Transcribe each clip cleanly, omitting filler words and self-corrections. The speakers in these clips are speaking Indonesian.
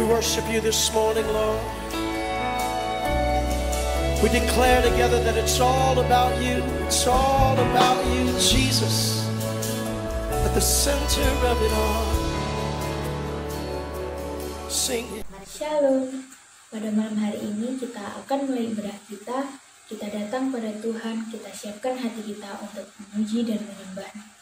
We worship you this morning, Lord. We declare together that it's all about you. It's all about you, Jesus, at the center of it all. Sing it. Shalom. Pada malam hari ini kita akan mulai ibadah kita. Kita datang pada Tuhan, kita siapkan hati kita untuk memuji dan menyembah.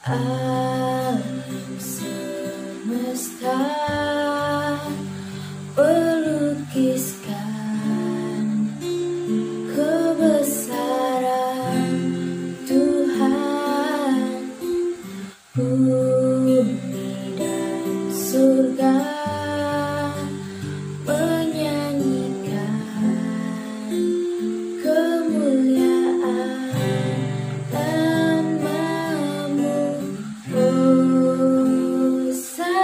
Alam semesta pelukiskan kebesaran Tuhan, bumi dan surga menyanyikan kemuliaan nama-Mu, Hosana.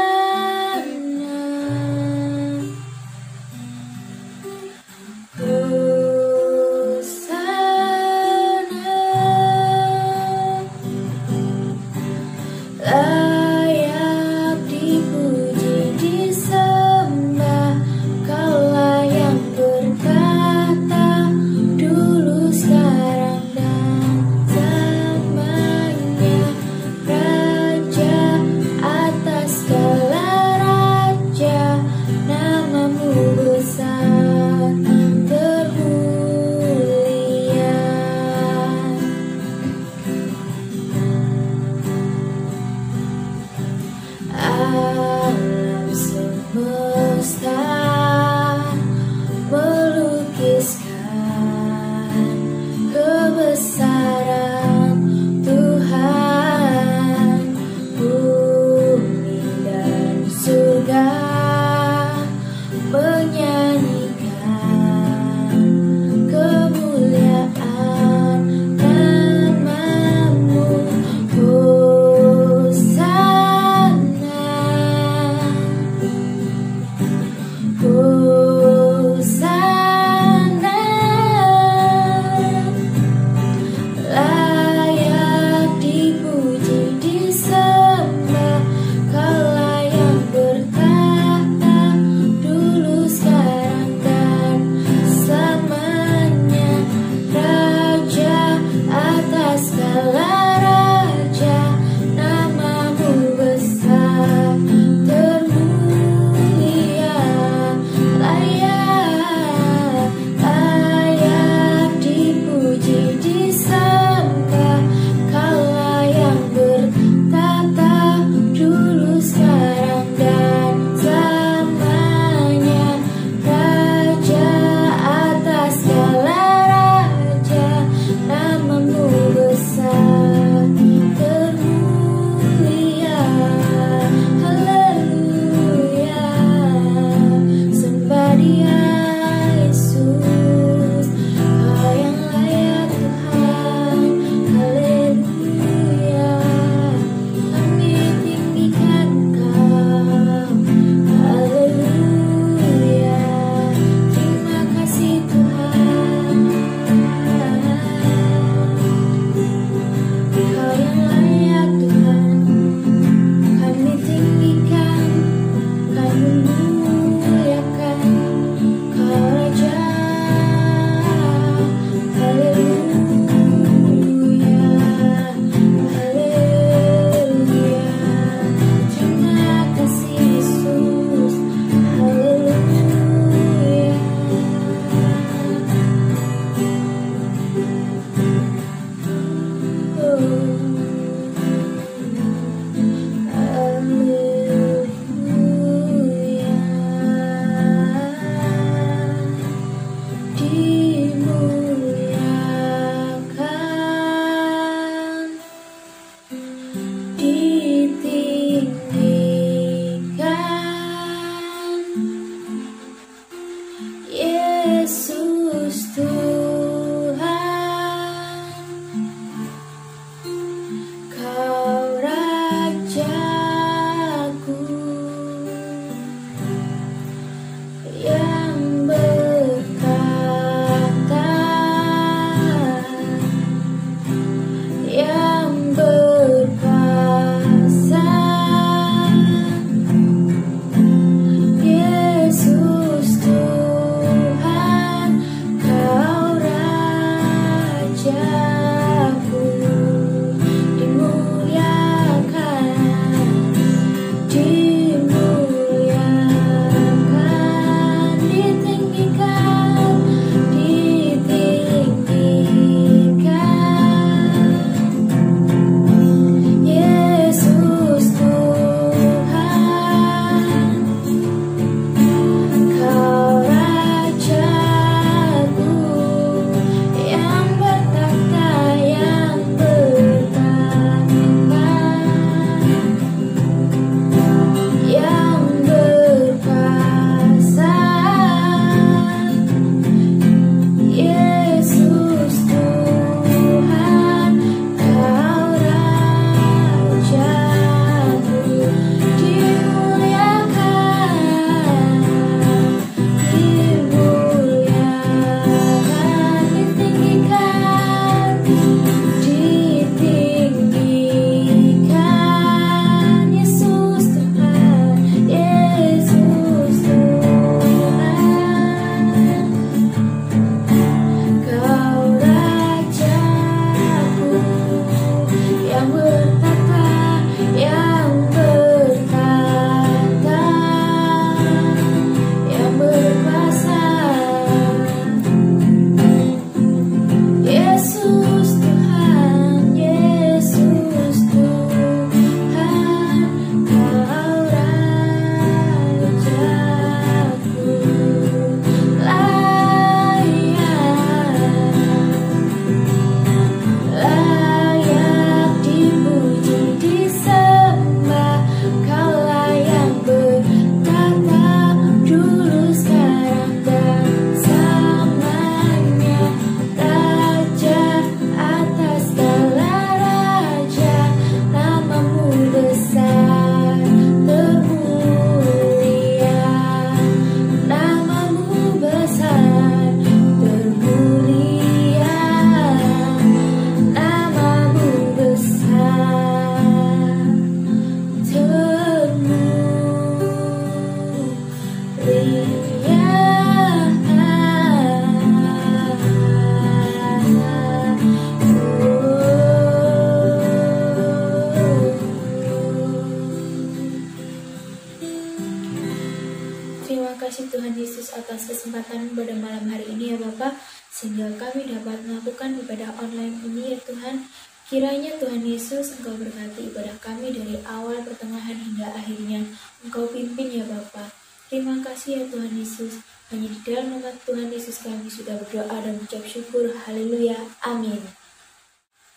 kasih Tuhan Yesus atas kesempatan pada malam hari ini ya Bapa, sehingga kami dapat melakukan ibadah online ini ya Tuhan. Kiranya Tuhan Yesus Engkau berkati ibadah kami dari awal, pertengahan hingga akhirnya. Engkau pimpin ya Bapa. Terima kasih ya Tuhan Yesus. Hanya di dalam nama Tuhan Yesus kami sudah berdoa dan mengucap syukur. Haleluya. Amin.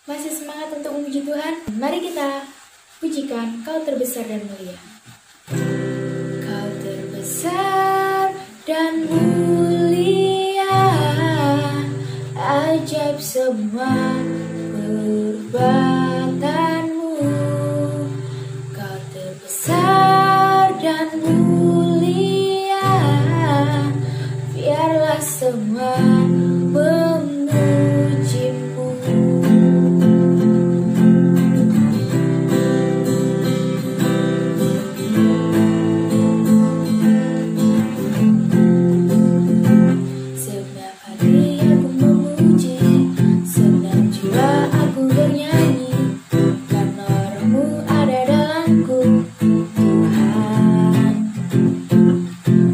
Masih semangat untuk memuji Tuhan? Mari kita pujikan Kau terbesar dan mulia. Kau terbesar dan mulia, ajaib semua perbuatanmu. Kau terbesar dan mulia, biarlah semua memujimu. Setiap hari aku memuji, senang jiwa aku bernyanyi, karena Roh-Mu ada dalamku, Tuhan.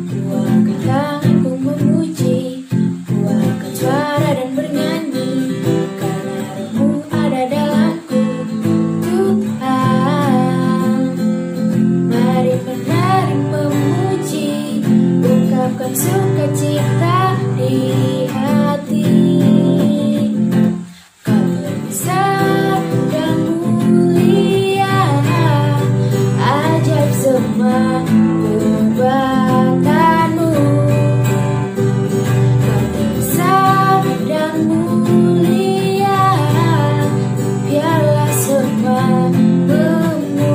Ku angkat tanganku memuji, ku angkat suara dan bernyanyi, karena Roh-Mu ada dalamku, Tuhan. Mari menari memuji, ungkapkan sukacita di hati. Kau terbesar dan mulia, ajaib semua perbuatanmu. Kau terbesar dan mulia, biarlah semua memujimu.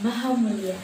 Maha Mulia.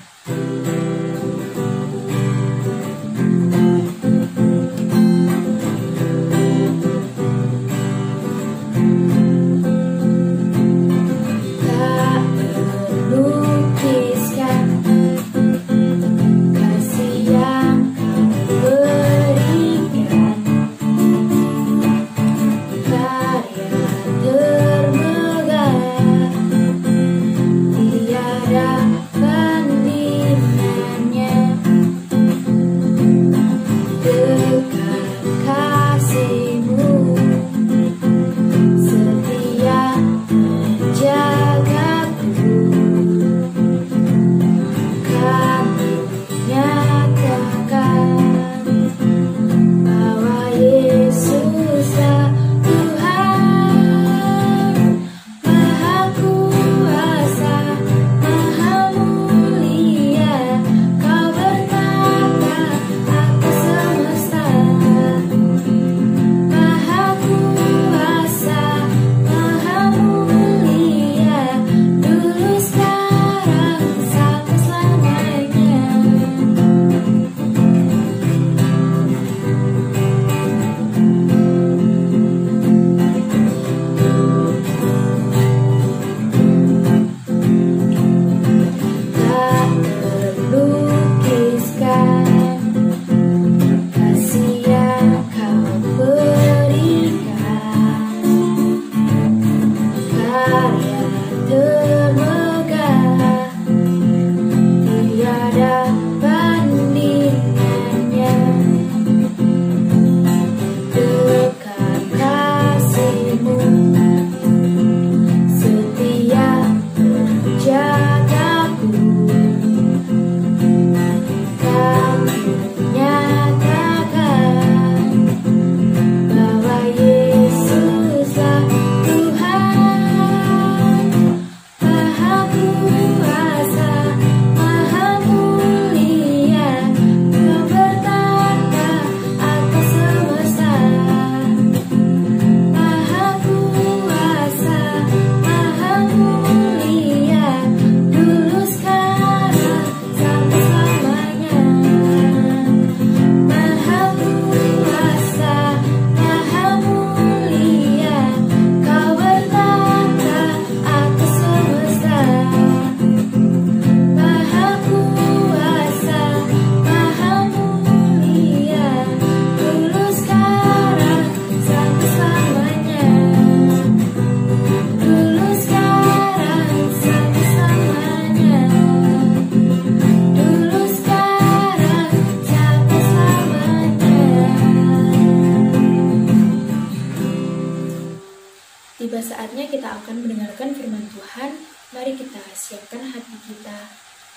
Tiba saatnya kita akan mendengarkan firman Tuhan. Mari kita siapkan hati kita.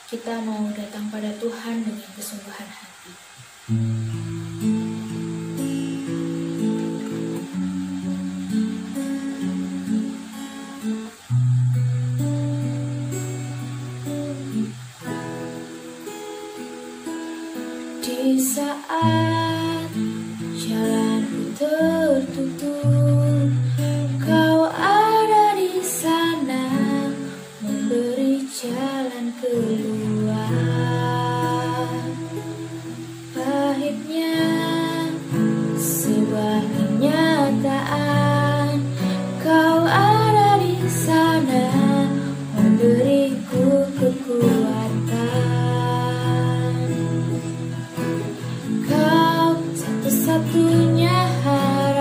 Kita mau datang pada Tuhan dengan kesungguhan hati. Di saat jalanku tertutup, Kau ada di sana memberi jalan keluar. Pahitnya sebuah kenyataan, Kau ada di sana memberiku kekuatan. Kau satu-satunya harapan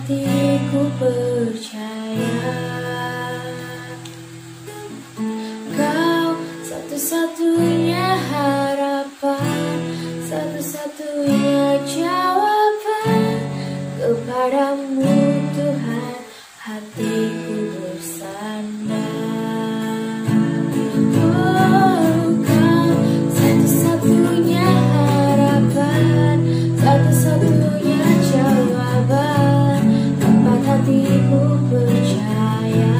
hatiku percaya Kau satu-satunya harapan, satu-satunya jawaban. Kepadamu Tuhan hatiku bersandar. Oh, Kau satu-satunya harapan, satu-satunya jawaban. Tempat hatiku percaya.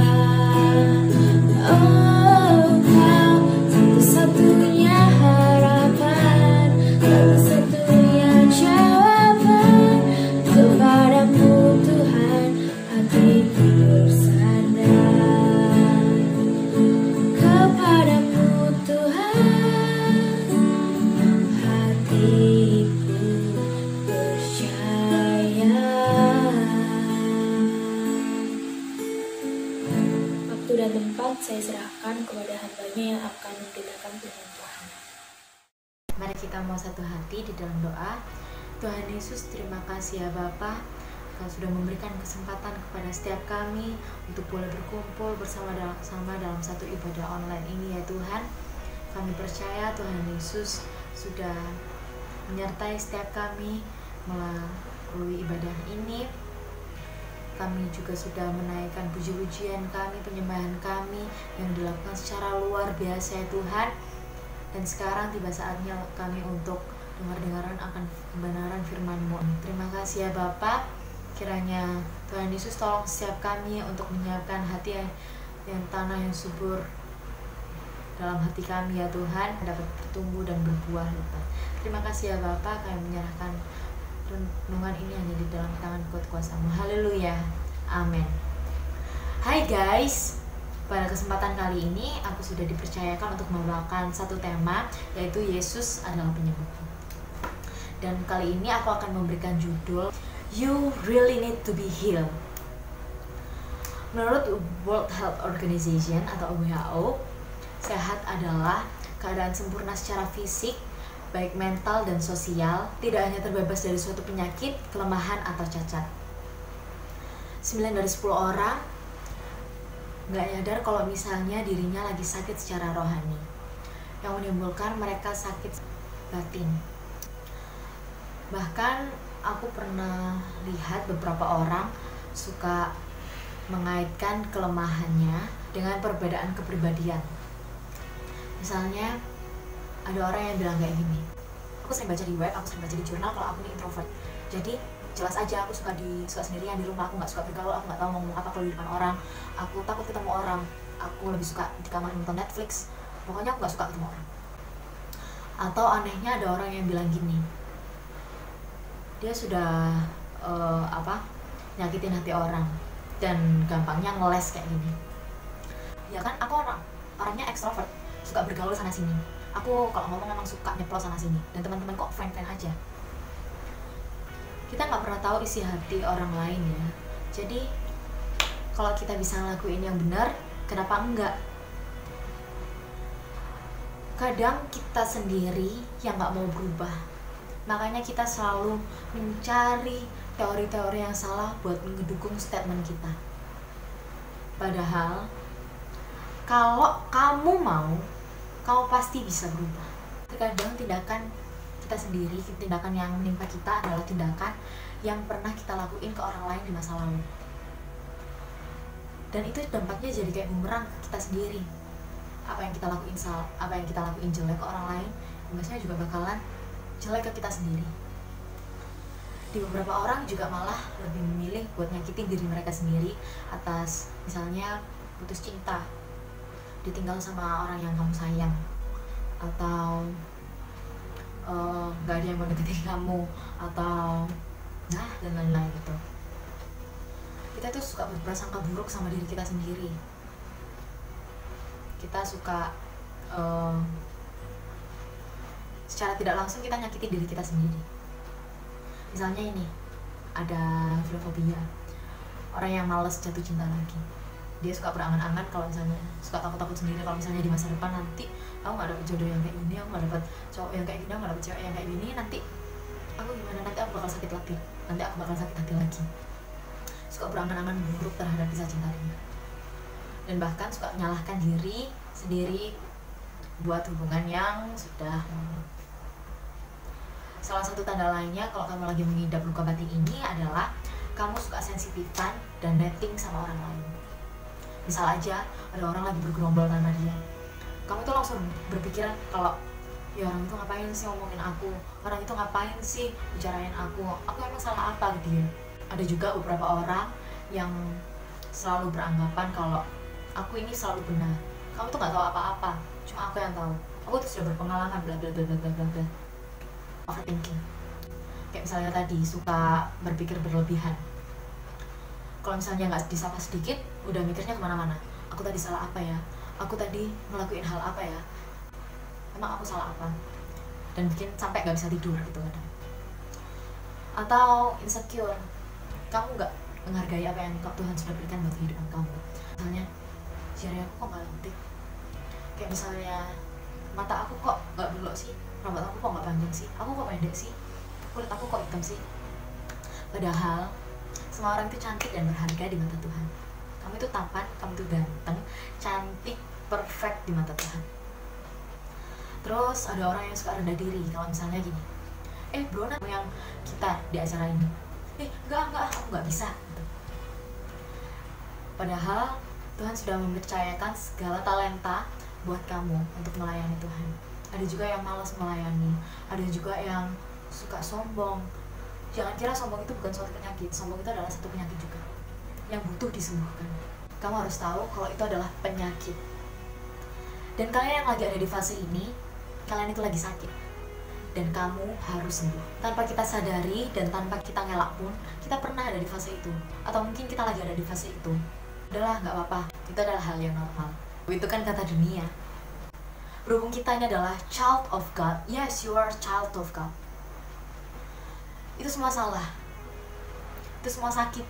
Oh, Kau satu-satunya harapan, satu-satunya jawaban. Kepadamu Tuhan hatiku bersandar. Kepadamu Tuhan hatiku percaya. Waktu dan tempat saya serahkan kepada hamba-Nya yang akan memberitakan firman Tuhan. Mari kita mau satu hati di dalam doa. Tuhan Yesus, terima kasih ya Bapa, Kau sudah memberikan kesempatan kepada setiap kami untuk boleh berkumpul bersama-sama dalam satu ibadah online ini ya Tuhan. Kami percaya Tuhan Yesus sudah menyertai setiap kami melalui ibadah ini. Kami juga sudah menaikkan puji-pujian kami, penyembahan kami yang dilakukan secara luar biasa ya Tuhan. Dan sekarang tiba saatnya kami untuk dengar-dengaran akan kebenaran firman-Mu. Terima kasih ya Bapa. Kiranya Tuhan Yesus tolong setiap kami untuk menyiapkan hati yang tanah yang subur dalam hati kami ya Tuhan, dapat bertumbuh dan berbuah lebat. Terima kasih ya Bapa, kami menyerahkan renungan ini hanya di dalam tangan kuat kuasa-Mu. Haleluya. Amin. Hai guys, pada kesempatan kali ini aku sudah dipercayakan untuk membawakan satu tema, yaitu Yesus adalah penyembuhku. Dan kali ini aku akan memberikan judul You Really Need to Be Healed. Menurut World Health Organization atau WHO, sehat adalah keadaan sempurna secara fisik, baik mental dan sosial, tidak hanya terbebas dari suatu penyakit, kelemahan, atau cacat. 9 dari 10 orang nggak nyadar kalau misalnya dirinya lagi sakit secara rohani, yang menimbulkan mereka sakit batin. Bahkan aku pernah lihat beberapa orang suka mengaitkan kelemahannya dengan perbedaan kepribadian. Misalnya ada orang yang bilang kayak gini, aku sering baca di web, aku sering baca di jurnal kalau aku ini introvert. Jadi jelas aja aku suka sendirian di rumah, aku nggak suka bergaul, aku nggak tahu ngomong apa kalau di depan orang, aku takut ketemu orang, aku lebih suka di kamar nonton Netflix, pokoknya aku nggak suka ketemu orang. Atau anehnya ada orang yang bilang gini, dia sudah nyakitin hati orang dan gampangnya ngeles kayak gini. Ya kan, aku orangnya ekstrovert, suka bergaul sana sini. Aku kalau ngomong memang suka nyeplos sana sini, dan teman-teman kok friend aja. Kita nggak pernah tahu isi hati orang lain ya. Jadi kalau kita bisa ngelakuin yang benar, kenapa enggak? Kadang kita sendiri yang nggak mau berubah. Makanya kita selalu mencari teori-teori yang salah buat mendukung statement kita. Padahal kalau kamu mau, kamu pasti bisa berubah. Terkadang tindakan kita sendiri, tindakan yang menimpa kita adalah tindakan yang pernah kita lakuin ke orang lain di masa lalu. Dan itu dampaknya jadi kayak bumerang ke kita sendiri. Apa yang kita lakuin salah, apa yang kita lakuin jelek ke orang lain, biasanya juga bakalan jelek ke kita sendiri. Di beberapa orang juga malah lebih memilih buat nyakitin diri mereka sendiri atas misalnya putus cinta, ditinggal sama orang yang kamu sayang, atau gak ada yang mau deketin kamu, atau dan lain-lain gitu. Kita tuh suka berprasangka buruk sama diri kita sendiri. Kita suka secara tidak langsung kita nyakitin diri kita sendiri. Misalnya ini, ada filofobia, orang yang males jatuh cinta lagi. Dia suka berangan-angan kalau misalnya, suka takut-takut sendiri kalau misalnya di masa depan nanti aku gak dapet jodoh yang kayak gini, aku gak dapet cowok yang kayak gini, aku gak dapet cewek yang kayak gini, nanti aku gimana, nanti aku bakal sakit hati lagi. suka berangan-angan buruk terhadap kisah cintanya, dan bahkan suka menyalahkan diri sendiri buat hubungan yang sudah. Salah satu tanda lainnya kalau kamu lagi mengidap luka batin ini adalah kamu suka sensitifan dan netting sama orang lain. Misal aja ada orang lagi bergerombol sama dia, kamu tuh langsung berpikiran kalau ya orang itu ngapain sih ngomongin aku, orang itu ngapain sih bicarain aku emang salah apa ke dia. Ada juga beberapa orang yang selalu beranggapan kalau aku ini selalu benar, kamu tuh nggak tahu apa-apa, cuma aku yang tahu, aku tuh sudah berpengalaman, bla bla bla bla bla bla. Overthinking, kayak misalnya tadi suka berpikir berlebihan. Kalau misalnya nggak disapa sedikit, udah mikirnya kemana-mana. Aku tadi salah apa ya? Aku tadi ngelakuin hal apa ya? Emang aku salah apa? Dan bikin sampai nggak bisa tidur gitu kadang. Atau insecure, kamu nggak menghargai apa yang Tuhan sudah berikan buat kehidupan kamu. Misalnya, jari aku kok nggak lentik? Kayak misalnya mata aku kok nggak belok sih? Rambut aku kok nggak panjang sih? Aku kok pendek sih? Kulit aku kok hitam sih? Padahal semua orang itu cantik dan berharga di mata Tuhan. Kamu itu tampan, kamu itu ganteng, cantik, perfect di mata Tuhan. Terus ada orang yang suka rendah diri. Kalau misalnya gini, bro, yang kita di acara ini, enggak, aku nggak bisa gitu. Padahal Tuhan sudah mempercayakan segala talenta buat kamu untuk melayani Tuhan. Ada juga yang malas melayani, ada juga yang suka sombong. Jangan kira sombong itu bukan suatu penyakit. Sombong itu adalah satu penyakit juga yang butuh disembuhkan. Kamu harus tahu kalau itu adalah penyakit. Dan kalian yang lagi ada di fase ini, kalian itu lagi sakit, dan kamu harus sembuh. Tanpa kita sadari dan tanpa kita ngelak pun, kita pernah ada di fase itu, atau mungkin kita lagi ada di fase itu. Udahlah, nggak apa-apa, itu adalah hal yang normal. Itu kan kata dunia. Berhubung kita ini adalah child of God, yes, you are child of God. Itu semua salah, itu semua sakit,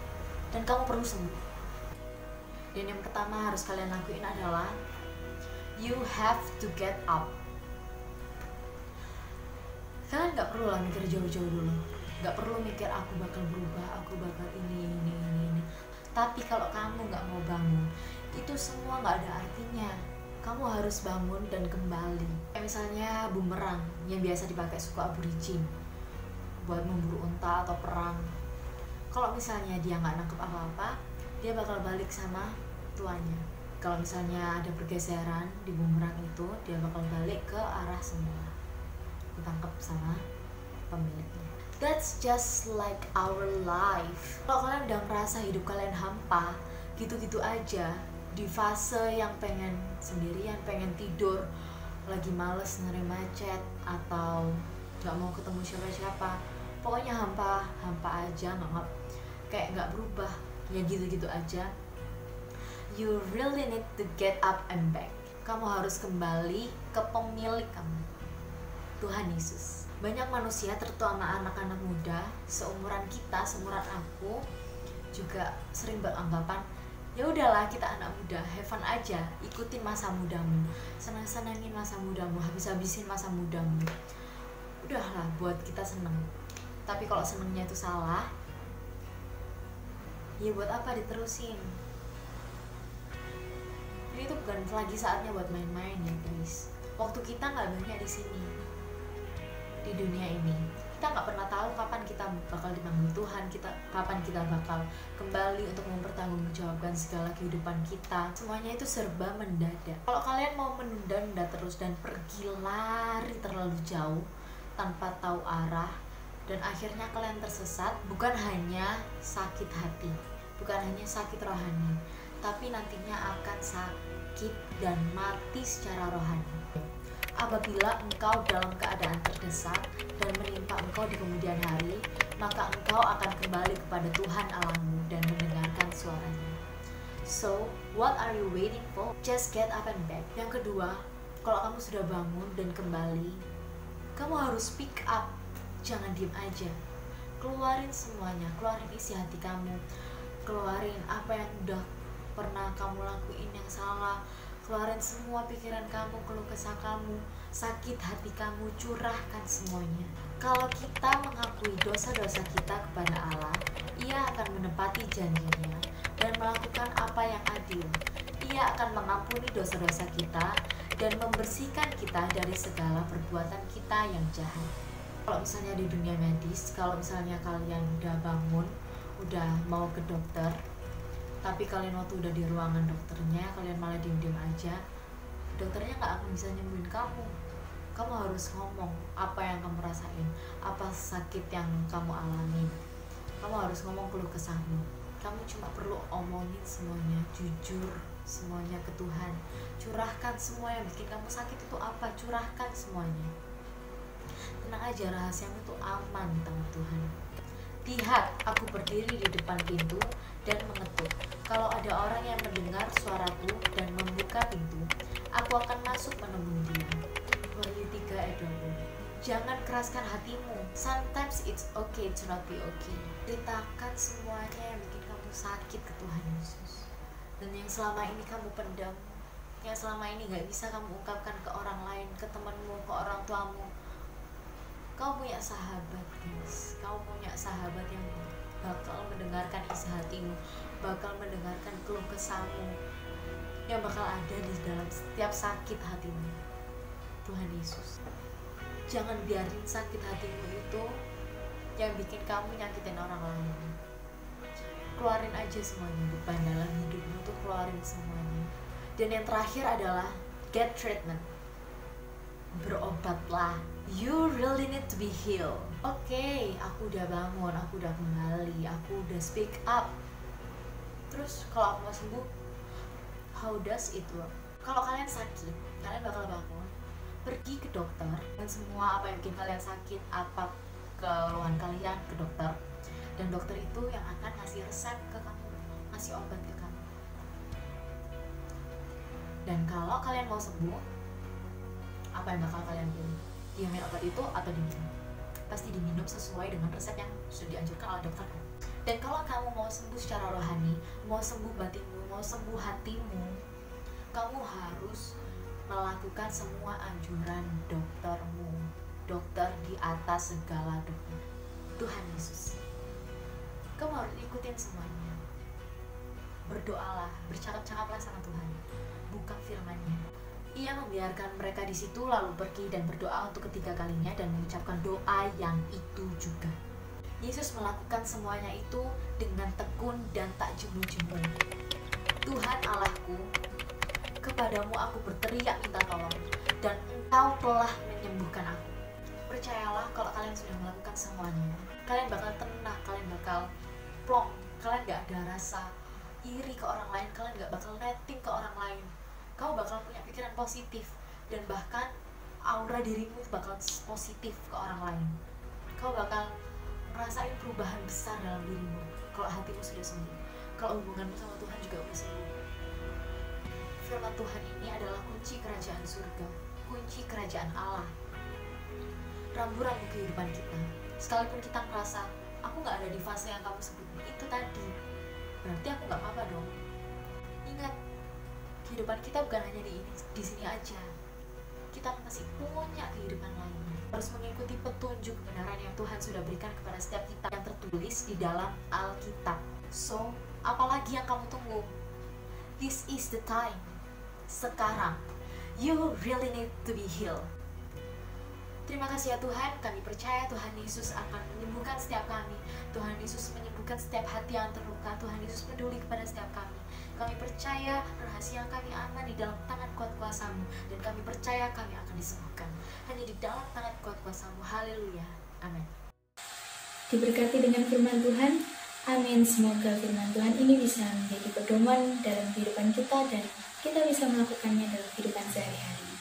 dan kamu perlu sembuh. Dan yang pertama harus kalian lakuin adalah you have to get up. Kalian nggak perlu lah mikir jauh-jauh dulu, nggak perlu mikir aku bakal berubah, aku bakal ini. Tapi kalau kamu nggak mau bangun, itu semua nggak ada artinya. Kamu harus bangun dan kembali. Kayak misalnya bumerang yang biasa dipakai suku aborigin buat memburu unta atau perang. Kalau misalnya dia nggak nangkep apa-apa, dia bakal balik sama tuannya. Kalau misalnya ada pergeseran di bumerang itu, dia bakal balik ke arah semula, ditangkap sama pemiliknya. That's just like our life. Kalau kalian udah merasa hidup kalian hampa, gitu-gitu aja, di fase yang pengen sendirian, pengen tidur, lagi males nerima chat, atau gak mau ketemu siapa-siapa, pokoknya hampa aja, kayak gak berubah, ya gitu-gitu aja, you really need to get up and back. Kamu harus kembali ke pemilik kamu, Tuhan Yesus. Banyak manusia, terutama anak-anak muda seumuran kita, seumuran aku, juga sering beranggapan, ya udahlah, kita anak muda, have fun aja, ikutin masa mudamu, senang-senangin masa mudamu, habis-habisin masa mudamu, udahlah buat kita seneng. Tapi kalau senengnya itu salah, ya buat apa diterusin? Ini tuh bukan lagi saatnya buat main-main ya guys. Waktu kita nggak banyak di sini, di dunia ini. Kita nggak pernah tahu kapan kita bakal dipanggil Tuhan, kapan kita bakal kembali untuk mempertanggungjawabkan segala kehidupan kita. Semuanya itu serba mendadak. Kalau kalian mau menunda-nunda terus dan pergi lari terlalu jauh tanpa tahu arah, dan akhirnya kalian tersesat, bukan hanya sakit hati, bukan hanya sakit rohani, tapi nantinya akan sakit dan mati secara rohani. Apabila engkau dalam keadaan terdesak dan menimpa engkau di kemudian hari, maka engkau akan kembali kepada Tuhan Allahmu dan mendengarkan suaranya. So, what are you waiting for? Just get up and back. Yang kedua, kalau kamu sudah bangun dan kembali, kamu harus speak up. Jangan diem aja. Keluarin semuanya, keluarin isi hati kamu, keluarin apa yang udah pernah kamu lakuin yang salah, Keluarin semua pikiran kamu, keluh kesah kamu, sakit hati kamu, curahkan semuanya. Kalau kita mengakui dosa-dosa kita kepada Allah, Ia akan menepati janjinya dan melakukan apa yang adil. Ia akan mengampuni dosa-dosa kita dan membersihkan kita dari segala perbuatan kita yang jahat. Kalau misalnya di dunia medis, kalau misalnya kalian udah bangun, udah mau ke dokter, tapi kalian waktu udah di ruangan dokternya, kalian malah diem-diem aja, dokternya nggak akan bisa nyembuhin kamu. Kamu harus ngomong apa yang kamu rasain, apa sakit yang kamu alami. Kamu harus ngomong keluh kesahmu. Kamu cuma perlu omongin semuanya, jujur semuanya ke Tuhan. Curahkan semua yang bikin kamu sakit itu apa, curahkan semuanya. Tenang aja, rahasiamu itu aman di tangan Tuhan. Lihat, aku berdiri di depan pintu dan mengetuk. Kalau ada orang yang mendengar suaraku dan membuka pintu, aku akan masuk menemui dia. Wahyu 3 ayat 20. Jangan keraskan hatimu. Sometimes it's okay to not be okay. Ceritakan semuanya yang bikin kamu sakit ke Tuhan Yesus. Dan yang selama ini kamu pendam, yang selama ini gak bisa kamu ungkapkan ke orang lain, ke temanmu, ke orang tuamu. Kau punya sahabat, guys. Kau punya sahabat yang bakal mendengarkan isi hatimu, bakal mendengarkan keluh kesahmu, yang bakal ada di dalam setiap sakit hatimu. Tuhan Yesus. Jangan biarin sakit hatimu itu yang bikin kamu nyakitin orang lain. Keluarin aja semuanya, beban dalam hidupmu tuh keluarin semuanya. Dan yang terakhir adalah get treatment. Berobatlah. You really need to be healed. Oke, aku udah bangun, aku udah kembali, aku udah speak up. Terus kalau aku mau sembuh, how does it work? Kalau kalian sakit, kalian bakal bangun, pergi ke dokter, dan semua apa yang bikin kalian sakit, apa keluhan kalian ke dokter, dan dokter itu yang akan ngasih resep ke kamu, ngasih obat ke kamu. Dan kalau kalian mau sembuh, apa yang bakal kalian pilih? Diambil obat itu atau diminum? Pasti diminum sesuai dengan resep yang sudah dianjurkan oleh dokter. Dan kalau kamu mau sembuh secara rohani, mau sembuh batinmu, mau sembuh hatimu, kamu harus melakukan semua anjuran doktermu, dokter di atas segala dokter, Tuhan Yesus. Kamu harus ikutin semuanya. Berdoalah, bercakap-cakaplah sama Tuhan, buka firman-Nya. Ia membiarkan mereka di situ lalu pergi dan berdoa untuk ketiga kalinya dan mengucapkan doa yang itu juga. Yesus melakukan semuanya itu dengan tekun dan tak jemu-jemu. Tuhan Allahku, kepadamu aku berteriak minta tolong, dan Engkau telah menyembuhkan aku. Percayalah, kalau kalian sudah melakukan semuanya, kalian bakal tenang, kalian bakal plong, kalian gak ada rasa iri ke orang lain, kalian gak bakal netting ke orang lain. Kau bakal punya pikiran positif, dan bahkan aura dirimu bakal positif ke orang lain. Kau bakal ngerasain perubahan besar dalam dirimu kalau hatimu sudah sembuh, kalau hubunganmu sama Tuhan juga udah sembuh. Firman Tuhan ini adalah kunci kerajaan surga, kunci kerajaan Allah, rambu-rambu kehidupan kita. Sekalipun kita merasa aku gak ada di fase yang kamu sebut itu tadi, berarti aku gak apa-apa dong. Ingat, kehidupan kita bukan hanya di sini aja. Kita masih punya kehidupan lainnya. Harus mengikuti petunjuk kebenaran yang Tuhan sudah berikan kepada setiap kita yang tertulis di dalam Alkitab. So, apalagi yang kamu tunggu? This is the time. Sekarang, you really need to be healed. Terima kasih ya Tuhan, kami percaya Tuhan Yesus akan menyembuhkan setiap kami. Tuhan Yesus menyembuhkan setiap hati yang terluka. Tuhan Yesus peduli kepada setiap kami. Kami percaya rahasia kami aman di dalam tangan kuat kuasa-Mu, dan kami percaya kami akan disembuhkan hanya di dalam tangan kuat kuasa-Mu. Haleluya. Amin. Diberkati dengan firman Tuhan. Amin. Semoga firman Tuhan ini bisa menjadi pedoman dalam kehidupan kita dan kita bisa melakukannya dalam kehidupan sehari-hari.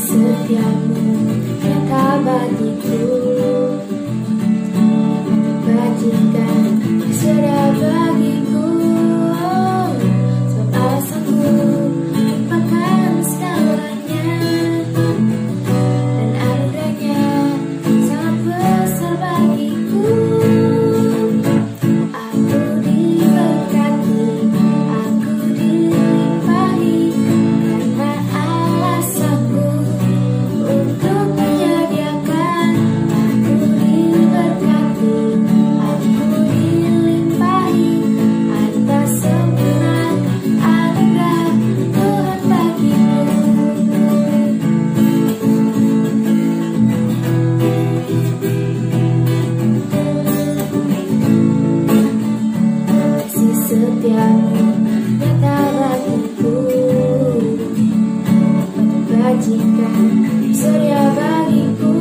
Setiapmu nyata bagiku, bagikan sudah bagiku, sebab alasanku lupakan segalanya, dan sajikan surya bagiku,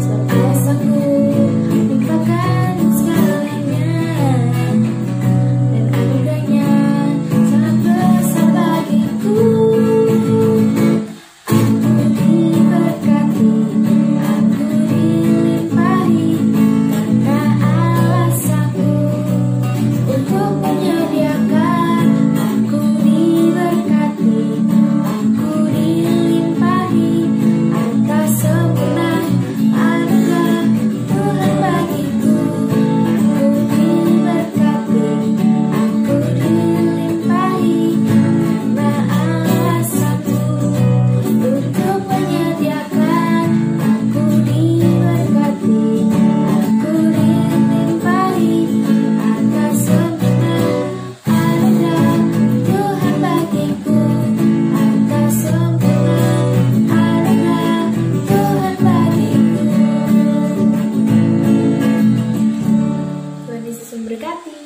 sampai sanggup lupakan segalanya, dan anugerahnya sangat besar bagiku. Aku diberkati, aku dilimpahi, karena Allah sanggup untuk menyediakan. Aku diberkati, aku dilimpahi, atas sempurna anugerah Tuhan bagiku. Aku diberkati, aku dilimpahi, karena Allah sanggup untuk menyediakan. Aku diberkati, aku dilimpahi, atas sempurna anugerah Tuhan bagiku. Atas sempurna anugerah Tuhan bagiku. Tuhan Yesus memberkati.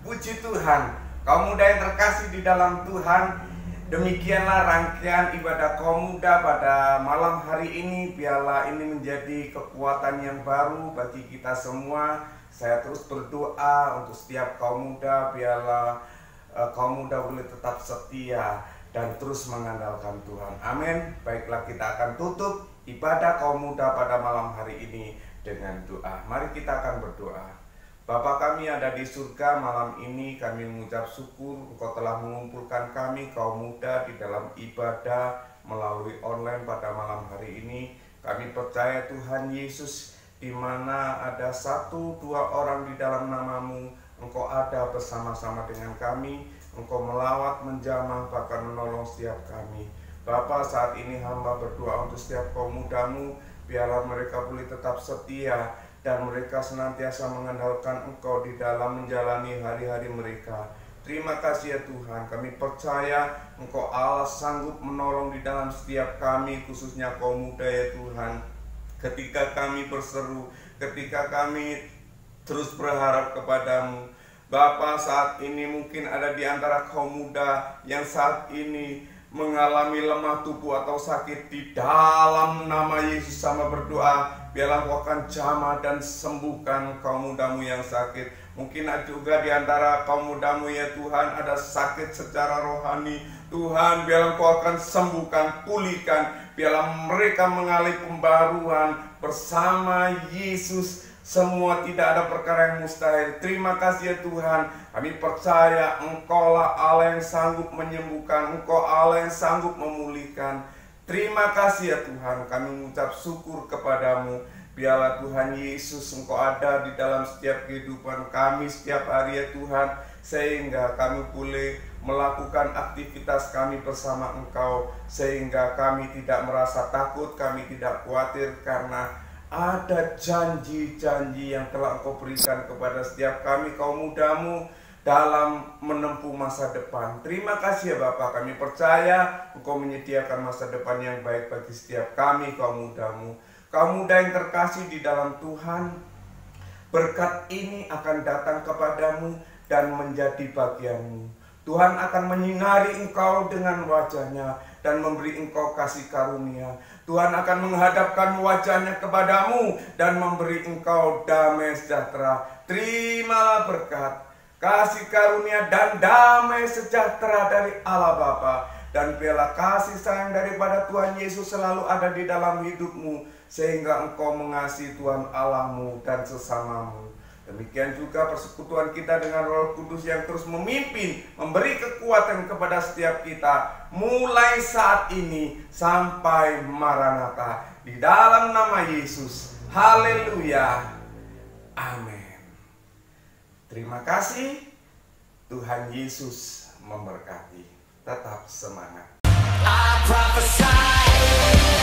Puji Tuhan, kaum muda yang terkasih di dalam Tuhan, demikianlah rangkaian ibadah kaum muda pada malam hari ini. Biarlah ini menjadi kekuatan yang baru bagi kita semua. Saya terus berdoa untuk setiap kaum muda, biarlah kaum muda boleh tetap setia dan terus mengandalkan Tuhan. Amin. Baiklah, kita akan tutup ibadah kaum muda pada malam hari ini dengan doa. Mari kita akan berdoa. Bapa kami ada di surga, malam ini kami mengucap syukur Engkau telah mengumpulkan kami kaum muda di dalam ibadah melalui online pada malam hari ini. Kami percaya Tuhan Yesus, di mana ada 1-2 orang di dalam nama-Mu, Engkau ada bersama-sama dengan kami. Engkau melawat, menjamah, bahkan menolong setiap kami. Bapa, saat ini hamba berdoa untuk setiap kaum muda-Mu, biarlah mereka boleh tetap setia dan mereka senantiasa mengandalkan Engkau di dalam menjalani hari-hari mereka. Terima kasih ya Tuhan, kami percaya Engkau Allah sanggup menolong di dalam setiap kami, khususnya kaum muda ya Tuhan. Ketika kami berseru, ketika kami terus berharap kepadamu. Bapa, saat ini mungkin ada di antara kaum muda yang saat ini mengalami lemah tubuh atau sakit. Di dalam nama Yesus sama berdoa, biarlah Engkau akan jamah dan sembuhkan kaum mudamu yang sakit. Mungkin juga di antara kaum mudamu ya Tuhan ada sakit secara rohani. Tuhan, biarlah Engkau akan sembuhkan, pulihkan. Biarlah mereka mengalami pembaruan bersama Yesus. Semua tidak ada perkara yang mustahil. Terima kasih ya Tuhan. Kami percaya Engkaulah Allah yang sanggup menyembuhkan, Engkau Allah yang sanggup memulihkan. Terima kasih ya Tuhan. Kami mengucap syukur kepadamu. Biarlah Tuhan Yesus Engkau ada di dalam setiap kehidupan kami setiap hari ya Tuhan, sehingga kami boleh melakukan aktivitas kami bersama Engkau, sehingga kami tidak merasa takut, kami tidak khawatir, karena ada janji-janji yang telah Engkau berikan kepada setiap kami kaum mudamu dalam menempuh masa depan. Terima kasih ya Bapak, kami percaya Engkau menyediakan masa depan yang baik bagi setiap kami kaum mudamu. Kaum muda yang terkasih di dalam Tuhan, berkat ini akan datang kepadamu dan menjadi bagianmu. Tuhan akan menyinari engkau dengan wajahnya dan memberi engkau kasih karunia. Tuhan akan menghadapkan wajahnya kepadamu dan memberi engkau damai sejahtera. Terimalah berkat, kasih karunia dan damai sejahtera dari Allah Bapa. Dan biarlah kasih sayang daripada Tuhan Yesus selalu ada di dalam hidupmu, sehingga engkau mengasihi Tuhan Allahmu dan sesamamu. Demikian juga persekutuan kita dengan Roh Kudus yang terus memimpin, memberi kekuatan kepada setiap kita, mulai saat ini sampai Maranatha. Di dalam nama Yesus. Haleluya. Amin. Terima kasih. Tuhan Yesus memberkati. Tetap semangat. I prophesy.